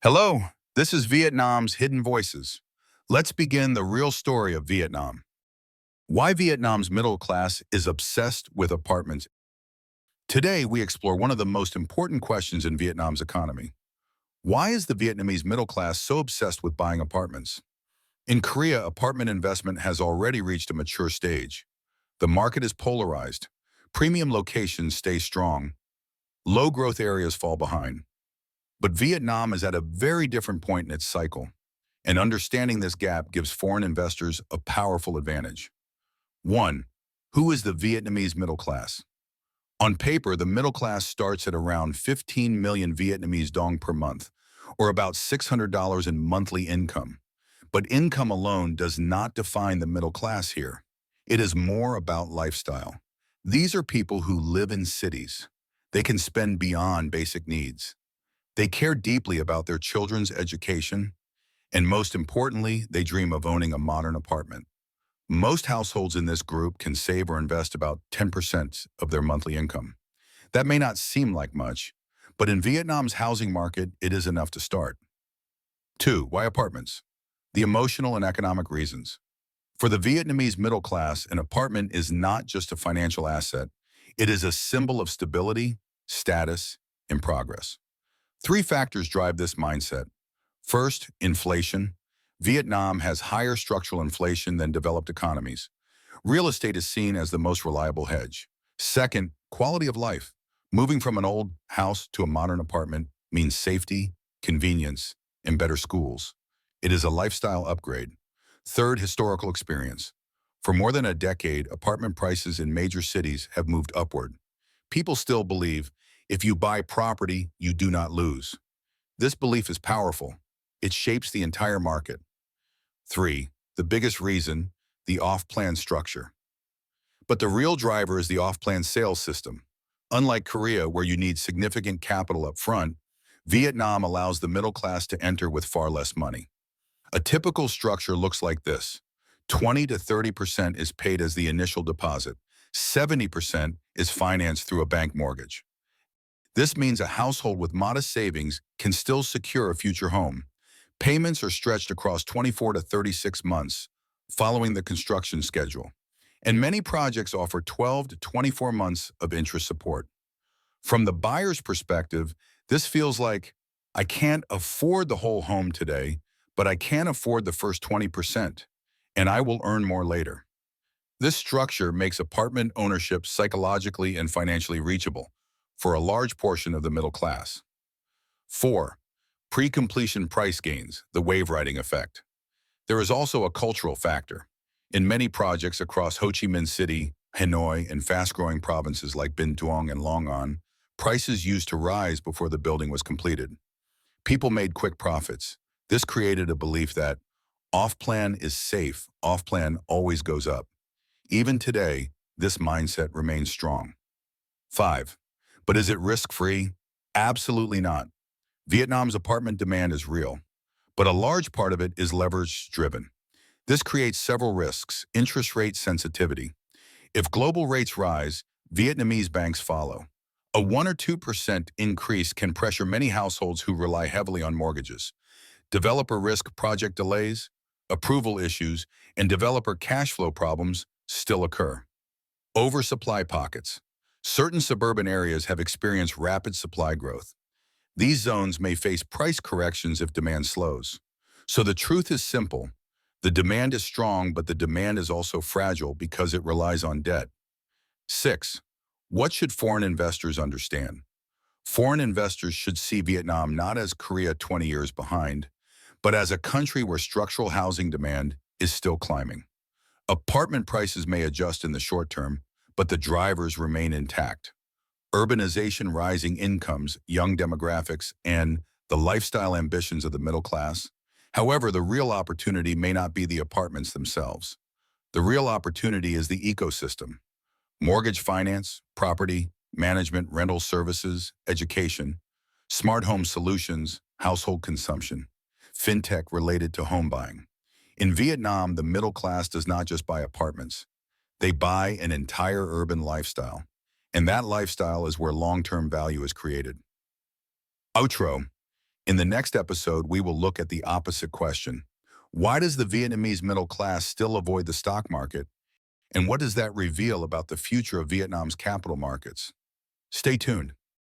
Hello, this is Vietnam's Hidden Voices. Let's begin the real story of Vietnam. Why Vietnam's middle class is obsessed with apartments. Today, we explore one of the most important questions in Vietnam's economy. Why is the Vietnamese middle class so obsessed with buying apartments? In Korea, apartment investment has already reached a mature stage. The market is polarized. Premium locations stay strong. Low-growth areas fall behind. But Vietnam is at a very different point in its cycle, and understanding this gap gives foreign investors a powerful advantage. 1. Who is the Vietnamese middle class? On paper, the middle class starts at around 15 million Vietnamese dong per month, or about $600 in monthly income. But income alone does not define the middle class here. It is more about lifestyle. These are people who live in cities. They can spend beyond basic needs. They care deeply about their children's education, and most importantly, they dream of owning a modern apartment. Most households in this group can save or invest about 10% of their monthly income. That may not seem like much, but in Vietnam's housing market, it is enough to start. 2. Why apartments? The emotional and economic reasons. For the Vietnamese middle class, an apartment is not just a financial asset. It is a symbol of stability, status, and progress. Three factors drive this mindset. First, inflation. Vietnam has higher structural inflation than developed economies. Real estate is seen as the most reliable hedge. Second, quality of life. Moving from an old house to a modern apartment means safety, convenience, and better schools. It is a lifestyle upgrade. Third, historical experience. For more than a decade, apartment prices in major cities have moved upward. People still believe if you buy property, you do not lose. This belief is powerful. It shapes the entire market. 3. The biggest reason, the off-plan structure. But the real driver is the off-plan sales system. Unlike Korea, where you need significant capital up front, Vietnam allows the middle class to enter with far less money. A typical structure looks like this. 20 to 30% is paid as the initial deposit. 70% is financed through a bank mortgage. This means a household with modest savings can still secure a future home. Payments are stretched across 24 to 36 months, following the construction schedule. And many projects offer 12 to 24 months of interest support. From the buyer's perspective, this feels like, I can't afford the whole home today, but I can afford the first 20%, and I will earn more later. This structure makes apartment ownership psychologically and financially reachable for a large portion of the middle class. 4. Pre-completion price gains, the wave-riding effect. There is also a cultural factor. In many projects across Ho Chi Minh City, Hanoi, and fast-growing provinces like Binh Duong and Long An, prices used to rise before the building was completed. People made quick profits. This created a belief that off-plan is safe, off-plan always goes up. Even today, this mindset remains strong. 5. But is it risk-free? Absolutely not. Vietnam's apartment demand is real, but a large part of it is leverage-driven. This creates several risks. Interest rate sensitivity. If global rates rise, Vietnamese banks follow. A 1 or 2% increase can pressure many households who rely heavily on mortgages. Developer risk project delays, approval issues, and developer cash flow problems still occur. Oversupply pockets. Certain suburban areas have experienced rapid supply growth. These zones may face price corrections if demand slows. So the truth is simple. The demand is strong, but the demand is also fragile because it relies on debt. 6. What should foreign investors understand? Foreign investors should see Vietnam not as Korea 20 years behind, but as a country where structural housing demand is still climbing. Apartment prices may adjust in the short term, but the drivers remain intact. Urbanization, rising incomes, young demographics, and the lifestyle ambitions of the middle class. However, the real opportunity may not be the apartments themselves. The real opportunity is the ecosystem. Mortgage finance, property, management, rental services, education, smart home solutions, household consumption, fintech related to home buying. In Vietnam, the middle class does not just buy apartments. They buy an entire urban lifestyle, and that lifestyle is where long-term value is created. Outro. In the next episode, we will look at the opposite question. Why does the Vietnamese middle class still avoid the stock market? And what does that reveal about the future of Vietnam's capital markets? Stay tuned.